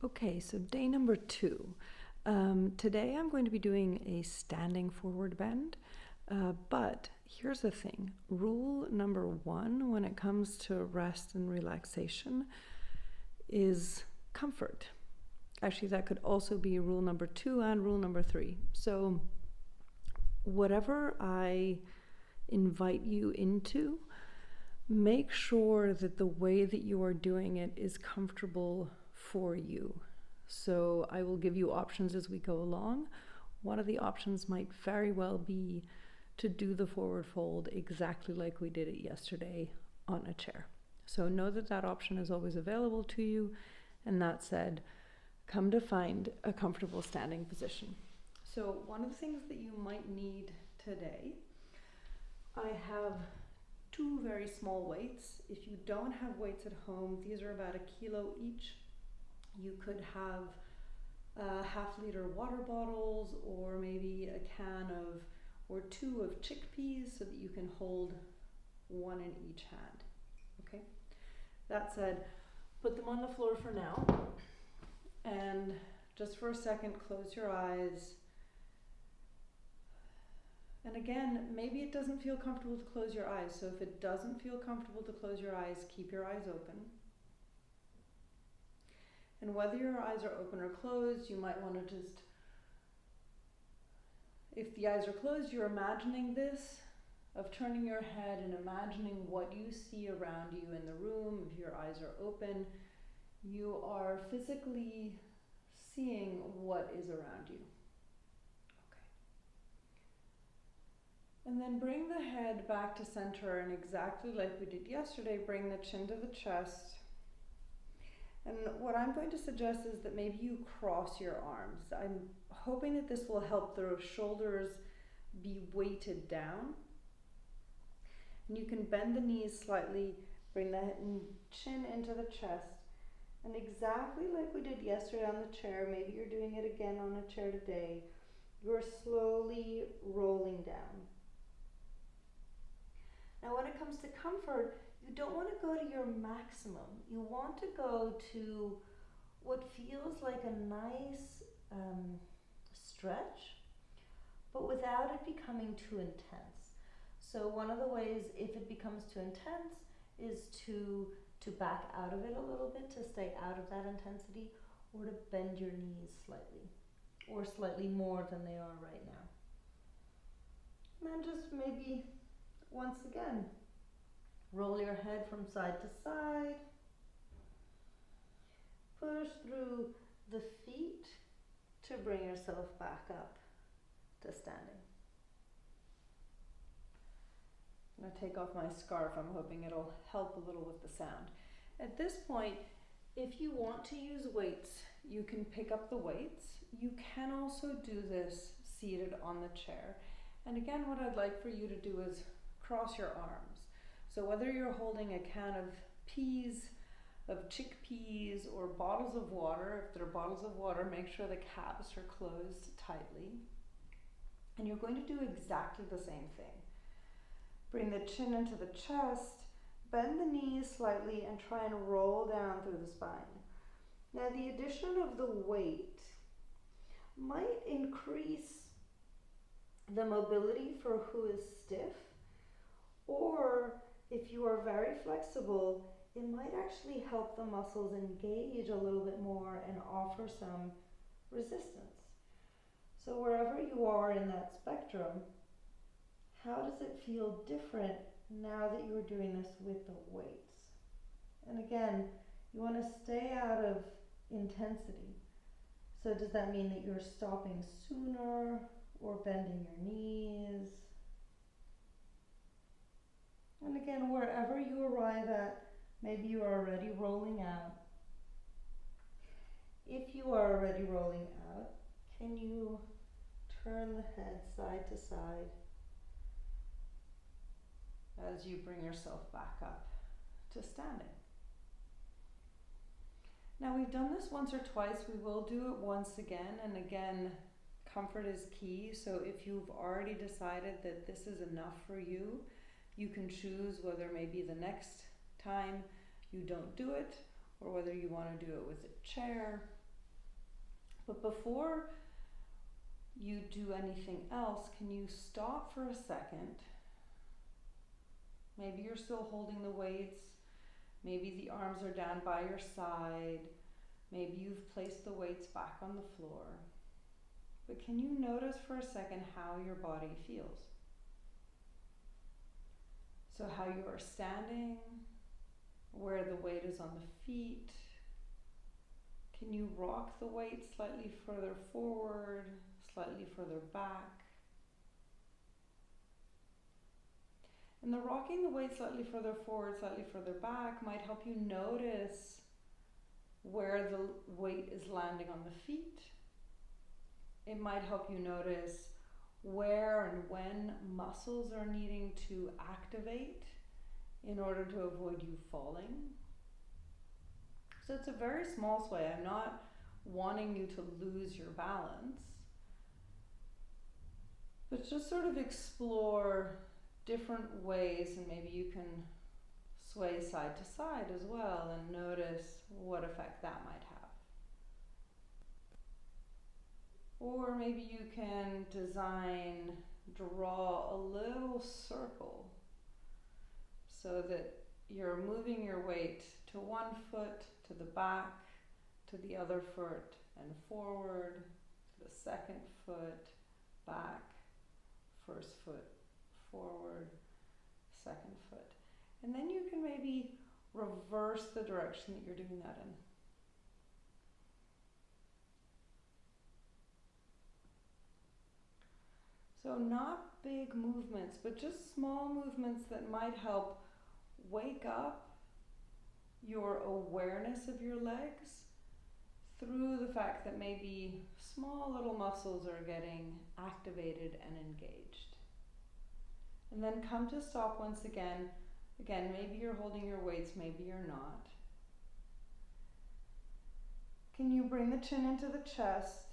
Okay, so day number 2. Today I'm going to be doing a standing forward bend, but here's the thing. Rule number 1 when it comes to rest and relaxation is comfort. Actually, that could also be rule number 2 and rule number 3. So whatever I invite you into, make sure that the way that you are doing it is comfortable for you. So I will give you options as we go along. One of the options might very well be to do the forward fold exactly like we did it yesterday on a chair. So know that that option is always available to you. And that said, come to find a comfortable standing position. So one of the things that you might need today, I have 2 very small weights. If you don't have weights at home, these are about 1 kilo each. You could have half-liter water bottles, or maybe a can of or 2 of chickpeas, so that you can hold 1 in each hand. Okay. That said, put them on the floor for now, and just for a second, close your eyes. And again, maybe it doesn't feel comfortable to close your eyes. So if it doesn't feel comfortable to close your eyes, keep your eyes open. And whether your eyes are open or closed, you might want to just, if the eyes are closed, you're imagining this, of turning your head and imagining what you see around you in the room. If your eyes are open, you are physically seeing what is around you. And then bring the head back to center, and exactly like we did yesterday, bring the chin to the chest. And what I'm going to suggest is that maybe you cross your arms. I'm hoping that this will help the shoulders be weighted down. And you can bend the knees slightly, bring the chin into the chest. And exactly like we did yesterday on the chair, maybe you're doing it again on a chair today, you're slowly rolling down. Now when it comes to comfort, you don't want to go to your maximum. You want to go to what feels like a nice stretch, but without it becoming too intense. So one of the ways, if it becomes too intense, is to back out of it a little bit, to stay out of that intensity, or to bend your knees slightly, or slightly more than they are right now. And then just maybe, once again, roll your head from side to side. Push through the feet to bring yourself back up to standing. I'm going to take off my scarf. I'm hoping it'll help a little with the sound. At this point, if you want to use weights, you can pick up the weights. You can also do this seated on the chair. And again, what I'd like for you to do is cross your arms. So whether you're holding a can of peas, of chickpeas, or bottles of water, if they're bottles of water, make sure the caps are closed tightly. And you're going to do exactly the same thing. Bring the chin into the chest, bend the knees slightly, and try and roll down through the spine. Now the addition of the weight might increase the mobility for who is stiff, or if you are very flexible, it might actually help the muscles engage a little bit more and offer some resistance. So wherever you are in that spectrum, how does it feel different now that you're doing this with the weights? And again, you want to stay out of intensity. So does that mean that you're stopping sooner or bending your knees? And again, wherever you arrive at, maybe you are already rolling out. If you are already rolling out, can you turn the head side to side as you bring yourself back up to standing? Now we've done this once or twice. We will do it once again, and again, comfort is key. So if you've already decided that this is enough for you, you can choose whether maybe the next time you don't do it, or whether you want to do it with a chair. But before you do anything else, can you stop for a second? Maybe you're still holding the weights. Maybe the arms are down by your side. Maybe you've placed the weights back on the floor. But can you notice for a second how your body feels? So how you are standing, where the weight is on the feet. Can you rock the weight slightly further forward, slightly further back? And the rocking the weight slightly further forward, slightly further back might help you notice where the weight is landing on the feet. It might help you notice where and when muscles are needing to activate in order to avoid you falling. So it's a very small sway. I'm not wanting you to lose your balance, but just sort of explore different ways, and maybe you can sway side to side as well and notice what effect that might have. Or maybe you can draw a little circle so that you're moving your weight to one foot, to the back, to the other foot, and forward, to the second foot, back, first foot, forward, second foot. And then you can maybe reverse the direction that you're doing that in. So not big movements, but just small movements that might help wake up your awareness of your legs through the fact that maybe small little muscles are getting activated and engaged. And then come to stop once again. Again, maybe you're holding your weights, maybe you're not. Can you bring the chin into the chest?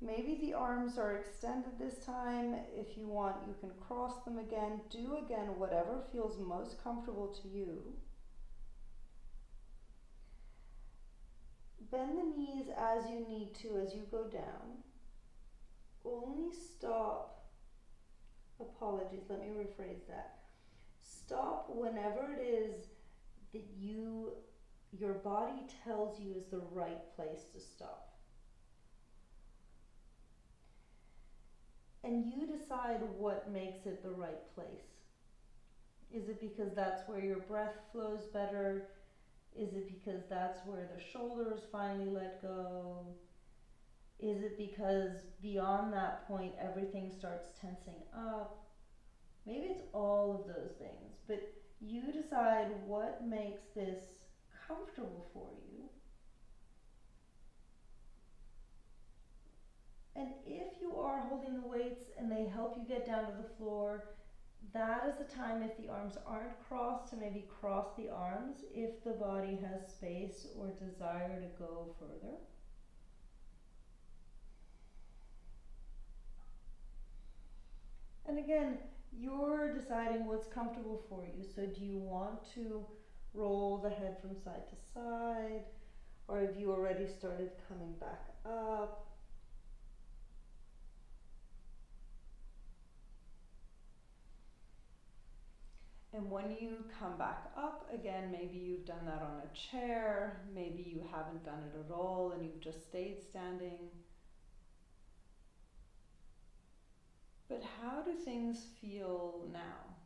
Maybe the arms are extended this time. If you want, you can cross them again. Do again whatever feels most comfortable to you. Bend the knees as you need to as you go down. Only stop. Apologies, let me rephrase that. Stop whenever it is that your body tells you is the right place to stop. And you decide what makes it the right place. Is it because that's where your breath flows better? Is it because that's where the shoulders finally let go? Is it because beyond that point everything starts tensing up? Maybe it's all of those things, but you decide what makes this comfortable for you. And if you are holding the weights and they help you get down to the floor, that is the time, if the arms aren't crossed, to maybe cross the arms if the body has space or desire to go further. And again, you're deciding what's comfortable for you. So do you want to roll the head from side to side? Or have you already started coming back up? And when you come back up again, maybe you've done that on a chair, maybe you haven't done it at all and you've just stayed standing. But how do things feel now?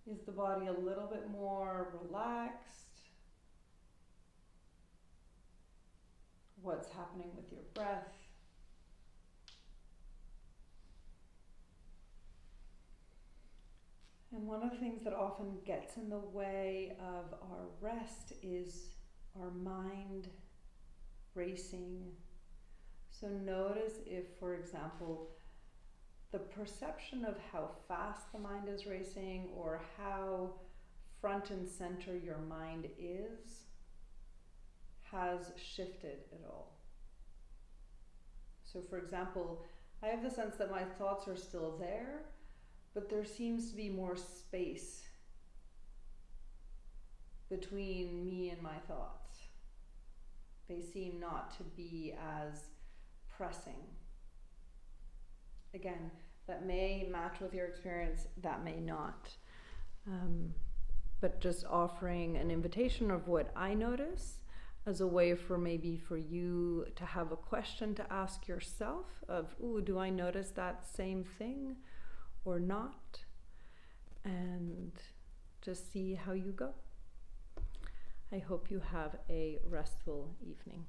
Is the body a little bit more relaxed? What's happening with your breath? And one of the things that often gets in the way of our rest is our mind racing. So notice if, for example, the perception of how fast the mind is racing or how front and center your mind is has shifted at all. So for example, I have the sense that my thoughts are still there, but there seems to be more space between me and my thoughts. They seem not to be as pressing. Again, that may match with your experience, that may not. But just offering an invitation of what I notice as a way for maybe for you to have a question to ask yourself of, ooh, do I notice that same thing or not? And just see how you go. I hope you have a restful evening.